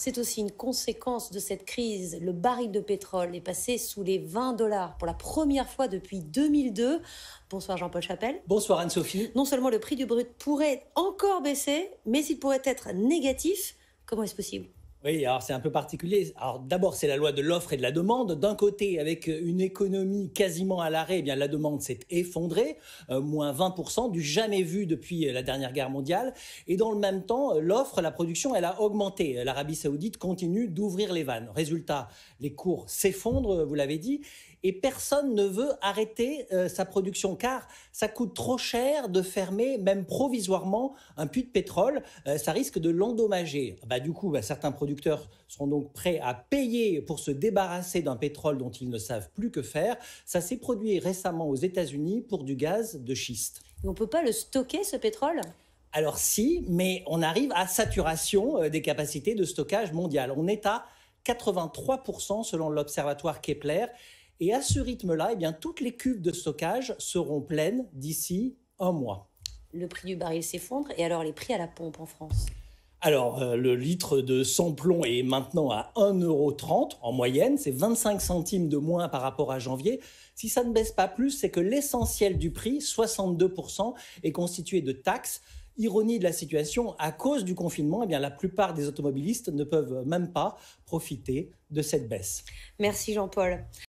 C'est aussi une conséquence de cette crise. Le baril de pétrole est passé sous les 20 $ pour la première fois depuis 2002. Bonsoir Jean-Paul Chapelle. Bonsoir Anne-Sophie. Non seulement le prix du brut pourrait encore baisser, mais il pourrait être négatif. Comment est-ce possible ? Oui, alors c'est un peu particulier. Alors d'abord, c'est la loi de l'offre et de la demande. D'un côté, avec une économie quasiment à l'arrêt, eh bien la demande s'est effondrée, moins 20%, du jamais vu depuis la dernière guerre mondiale. Et dans le même temps, l'offre, la production, elle a augmenté. L'Arabie Saoudite continue d'ouvrir les vannes. Résultat, les cours s'effondrent, vous l'avez dit, et personne ne veut arrêter sa production car ça coûte trop cher de fermer, même provisoirement, un puits de pétrole. Ça risque de l'endommager. Du coup, certains producteurs seront donc prêts à payer pour se débarrasser d'un pétrole dont ils ne savent plus que faire. Ça s'est produit récemment aux États-Unis pour du gaz de schiste. Et on ne peut pas le stocker, ce pétrole ? Alors si, mais on arrive à saturation des capacités de stockage mondiales. On est à 83% selon l'observatoire Kepler. Et à ce rythme-là, eh bien, toutes les cuves de stockage seront pleines d'ici un mois. Le prix du baril s'effondre, et alors les prix à la pompe en France ? Alors, le litre de sans-plomb est maintenant à 1,30 € en moyenne. C'est 25 centimes de moins par rapport à janvier. Si ça ne baisse pas plus, c'est que l'essentiel du prix, 62%, est constitué de taxes. Ironie de la situation, à cause du confinement, eh bien, la plupart des automobilistes ne peuvent même pas profiter de cette baisse. Merci Jean-Paul.